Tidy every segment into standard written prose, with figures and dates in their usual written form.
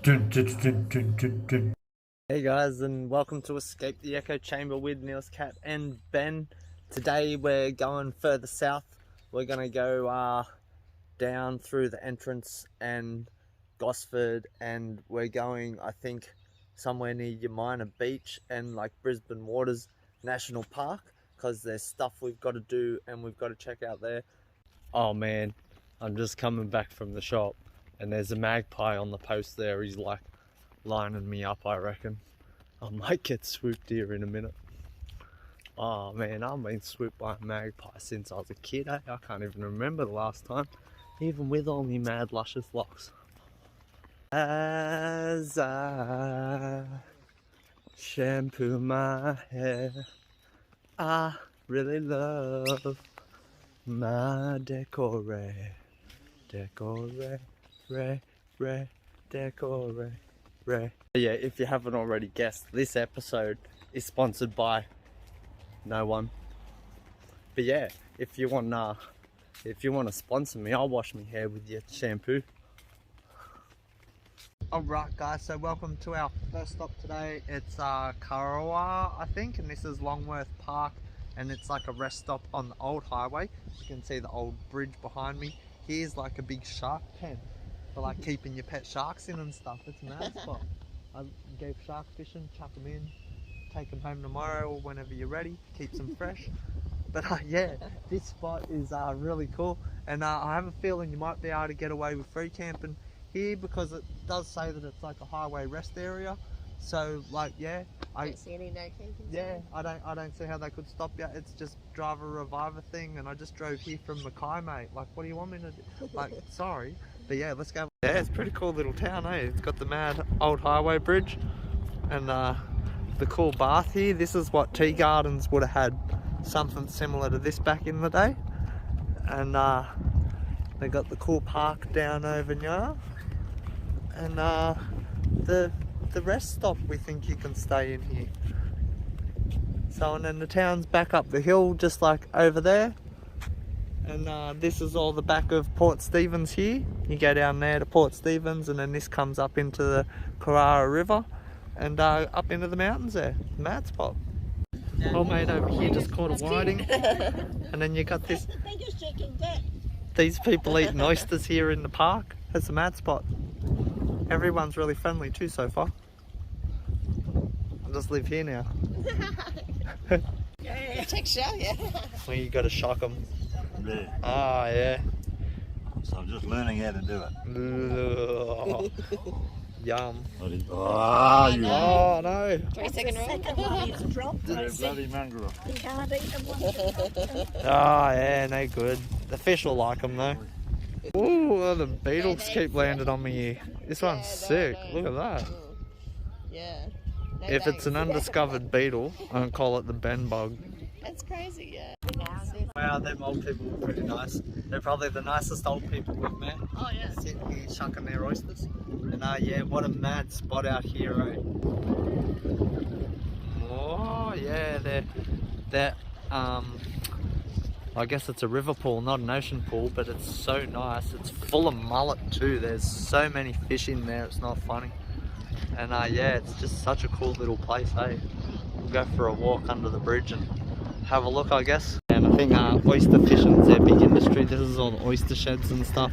Hey guys, and welcome to Escape the Echo Chamber with Niels, Cat and Ben. Today we're going further south. We're going to go down through the entrance and Gosford, and we're going, I think, somewhere near UMINA Beach and like Brisbane Waters National Park, because there's stuff we've got to do and we've got to check out there. Oh man, I'm just coming back from the shop and there's a magpie on the post there. He's like lining me up, I reckon. I might get swooped here in a minute. Oh man, I've been swooped by a magpie since I was a kid, eh? I can't even remember the last time, even with all me mad luscious locks. As I shampoo my hair, I really love my decore. Yeah, if you haven't already guessed, this episode is sponsored by no one. But yeah, if you want to sponsor me, I'll wash my hair with your shampoo. Alright guys, so welcome to our first stop today. It's Karuah, I think, and this is Longworth Park, and it's like a rest stop on the old highway. You can see the old bridge behind me. Here's like a big shark pen for like keeping your pet sharks in and stuff. It's a mad spot. I go shark fishing, chuck them in, take them home tomorrow or whenever you're ready, keeps them fresh. But yeah, this spot is really cool, and I have a feeling you might be able to get away with free camping here, because it does say that it's like a highway rest area. So like, yeah, I don't see any no camping. Yeah, I don't see how they could stop you. It's just driver reviver thing, and I just drove here from Mackay, mate. Like, what do you want me to do? Like, sorry, but yeah, let's go. Yeah, it's a pretty cool little town, eh? It's got the mad old highway bridge, and the cool bath here. This is what tea gardens would have had, something similar to this back in the day. And they got the cool park down over here, and the rest stop, we think you can stay in here. So, and then the town's back up the hill, just like over there. And this is all the back of Port Stephens here. You go down there to Port Stephens, and then this comes up into the Karuah River and up into the mountains there. Mad spot. Old mate over here just caught a whiting. And then you got this. These people eating oysters here in the park. It's a mad spot. Everyone's really friendly too so far. I just live here now. Yeah, take a shower, yeah. Well, you got to shock them. Yeah. Oh yeah. So I'm just learning how to do it. Yum. Oh, you Oh no. 22nd roll. bloody mongrel. You can't eat them. Oh yeah, no good. The fish will like them though. Ooh, the beetles keep landing on me here. This one's sick. Look at that. Yeah. No If it's an undiscovered beetle, I don't call it the Ben bug. That's crazy, yeah. Wow, them old people were pretty nice. They're probably the nicest old people we've met. Oh yeah. Sitting here shucking their oysters. And yeah, what a mad spot out here, eh? Oh yeah, they're I guess it's a river pool, not an ocean pool, but it's so nice. It's full of mullet too. There's so many fish in there, it's not funny. And yeah, it's just such a cool little place, eh? We'll go for a walk under the bridge and have a look, I guess. And I think oyster fishing's their big industry. This is all the oyster sheds and stuff.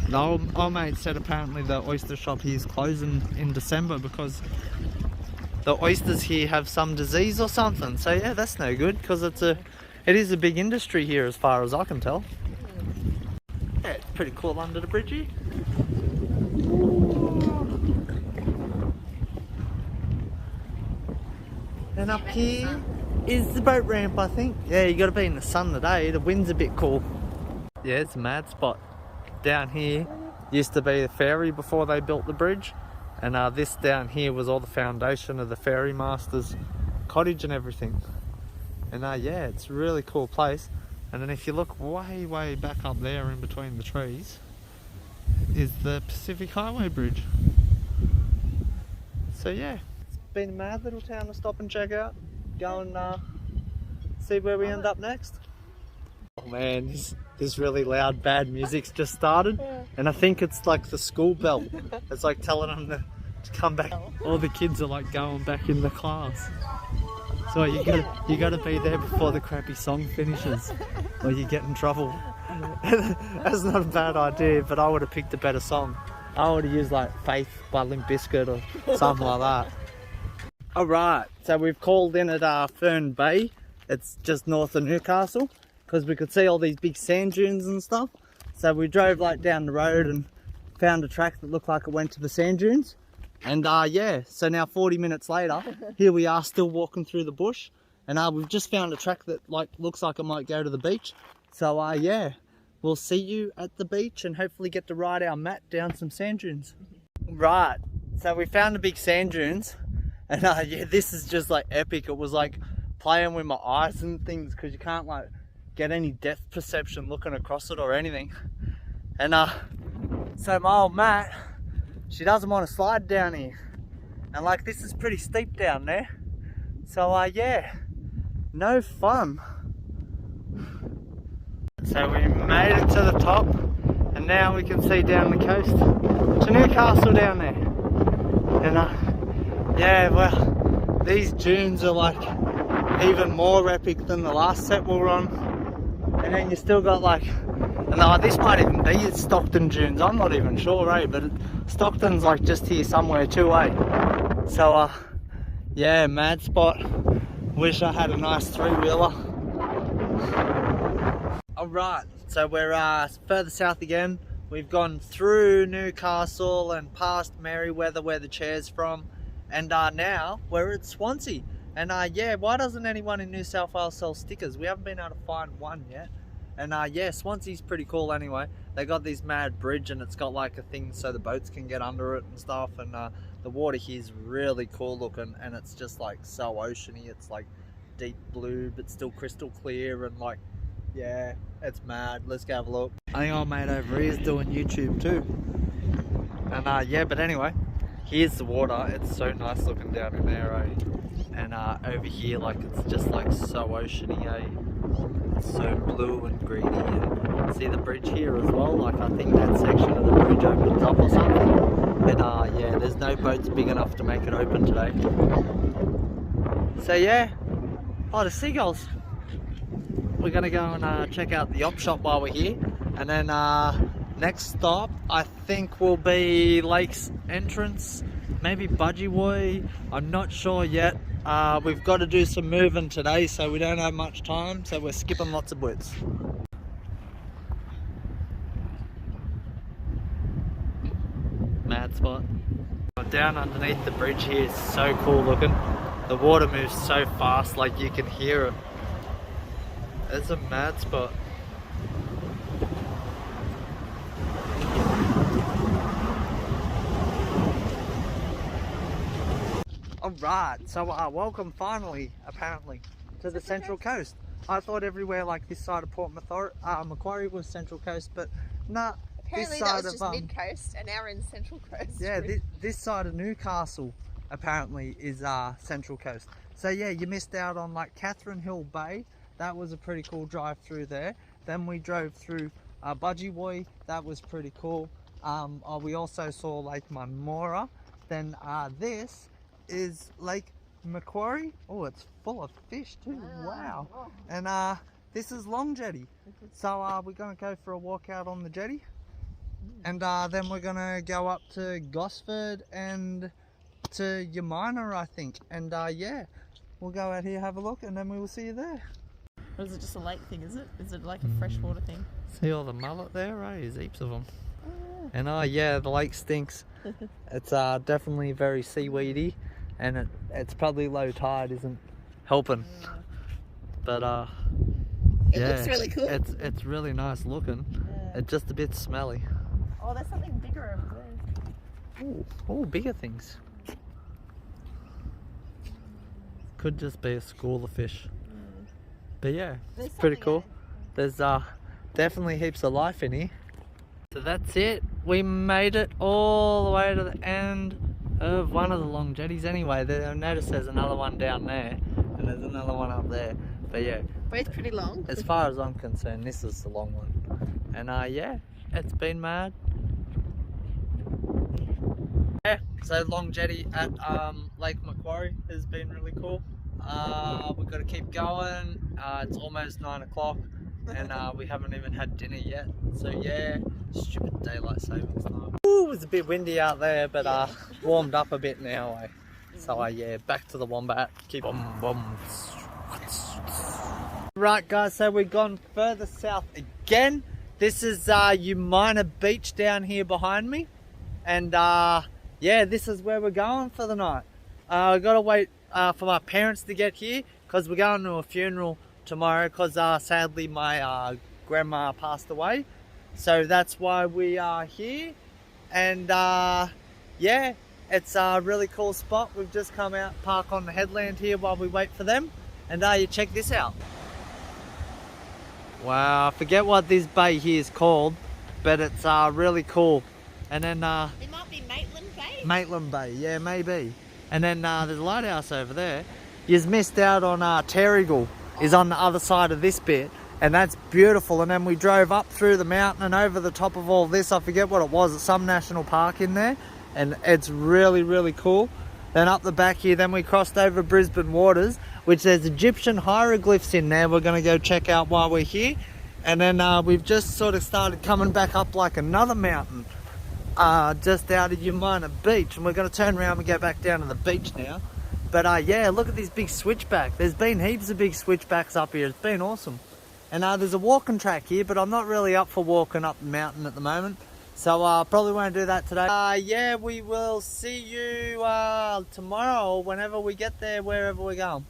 The old mate said apparently the oyster shop here is closing in December because the oysters here have some disease or something. So yeah, that's no good, because it is a big industry here as far as I can tell. Yeah, it's pretty cool under the bridge here. And up here is the boat ramp, I think. Yeah, you got to be in the sun today. The wind's a bit cool. Yeah, it's a mad spot. Down here used to be the ferry before they built the bridge, and this down here was all the foundation of the ferry master's cottage and everything. And yeah, it's a really cool place. And then if you look way back up there in between the trees is the Pacific Highway Bridge. So yeah, it's been a mad little town to stop and check out. Go and see where we end up next. Oh man, this really loud bad music's just started, and I think it's like the school bell. It's like telling them to come back. All the kids are like going back in the class. So you gotta be there before the crappy song finishes, or you get in trouble. That's not a bad idea, but I would have picked a better song. I would have used like Faith by Limp Bizkit or something like that. Alright, so we've called in at FERN Bay. It's just north of Newcastle, because we could see all these big sand dunes and stuff. So we drove like down the road and found a track that looked like it went to the sand dunes. And yeah, so now 40 minutes later, here we are still walking through the bush. And we've just found a track that like looks like it might go to the beach. So yeah, we'll see you at the beach and hopefully get to ride our mat down some sand dunes. Right, so we found the big sand dunes. And yeah, this is just like epic. It was like playing with my eyes and things, because you can't like get any depth perception looking across it or anything. And so my old Matt, she doesn't want to slide down here, and like this is pretty steep down there, so yeah, no fun. So we made it to the top, and now we can see down the coast to Newcastle down there. And yeah, well, these dunes are like even more epic than the last set we were on. And then you still got like, and this might even be Stockton dunes, I'm not even sure, eh? But Stockton's like just here somewhere too, eh? So yeah, mad spot. Wish I had a nice three-wheeler. Alright, so we're further south again. We've gone through Newcastle and past Merryweather, where the chair's from, and now we're at Swansea. And yeah, why doesn't anyone in New South Wales sell stickers? We haven't been able to find one yet. And yeah, Swansea's pretty cool anyway. They got this mad bridge, and it's got like a thing so the boats can get under it and stuff. And the water here's really cool looking, and it's just like so oceany. It's like deep blue but still crystal clear, and like, yeah, it's mad. Let's go have a look. I think old mate over here is doing YouTube too. And yeah, but anyway, here's the water. It's so nice looking down in there, eh? And over here, like, it's just like so oceany, eh? It's so blue and greeny. And see the bridge here as well. Like, I think that section of the bridge opens up or something. And yeah, there's no boats big enough to make it open today. So yeah, oh, the seagulls. We're gonna go and check out the op shop while we're here, and then next stop I think will be Lakes Entrance, maybe Budgie. I'm not sure yet. We've got to do some moving today, so we don't have much time, so we're skipping lots of bits. Mad spot. Down underneath the bridge here is so cool looking. The water moves so fast, like you can hear it. It's a mad spot. Alright, so welcome finally, apparently, to the Central Coast. I thought everywhere like this side of Port Macquarie was Central Coast, but nah. Apparently this that side was just of mid-coast, and now we're in Central Coast. yeah, this side of Newcastle apparently is Central Coast. So yeah, you missed out on like Catherine Hill Bay. That was a pretty cool drive through there. Then we drove through Budgie. That was pretty cool. We also saw Lake Marmora. Then this is Lake Macquarie. Oh, it's full of fish too. Wow. And this is Long Jetty. So we're gonna go for a walk out on the jetty, and then we're gonna go up to Gosford and to UMINA, I think. And yeah, we'll go out here, have a look, and then we will see you there. Or is it just a lake thing, is it? Is it like a freshwater thing? See all the mullet there, eh? There's heaps of them. Oh, yeah. And yeah, the lake stinks. It's definitely very seaweedy, and it's probably low tide isn't helping. But it looks really cool. It's really nice looking. Yeah. It's just a bit smelly. Oh, there's something bigger over there. Oh, bigger things. Could just be a school of fish. But yeah, it's pretty cool. There's definitely heaps of life in here. So that's it. We made it all the way to the end of one of the long jetties anyway. I noticed there's another one down there, and there's another one up there. But yeah, both pretty long. As far as I'm concerned, this is the long one. And yeah, it's been mad. Yeah, so long jetty at Lake Macquarie has been really cool. We've got to keep going. It's almost 9 o'clock and we haven't even had dinner yet. So yeah, stupid daylight savings time. Ooh, it was a bit windy out there, but warmed up a bit now. So yeah, back to the Wombat. Keep on. Right guys, so we've gone further south again. This is UMINA Beach down here behind me. And yeah, this is where we're going for the night. I've got to wait for my parents to get here because we're going to a funeral tomorrow because sadly my grandma passed away. So that's why we are here. And yeah, it's a really cool spot. We've just come out, park on the headland here while we wait for them. And you check this out. Wow, I forget what this bay here is called, but it's really cool. And then It might be Maitland Bay. Maitland Bay, yeah, maybe. And then there's a lighthouse over there. You've missed out on Terrigal is on the other side of this bit, and that's beautiful. And then we drove up through the mountain and over the top of all this. I forget what it was. It's some national park in there, and it's really, really cool. Then up the back here, then we crossed over Brisbane Waters, which there's Egyptian hieroglyphs in there. We're going to go check out while we're here. And then we've just sort of started coming back up like another mountain. Just out of UMINA Beach, and we're going to turn around and go back down to the beach now. But yeah, look at this big switchback. There's been heaps of big switchbacks up here. It's been awesome. And there's a walking track here, but I'm not really up for walking up the mountain at the moment, so probably won't do that today. Yeah, we will see you tomorrow, whenever we get there, wherever we're going.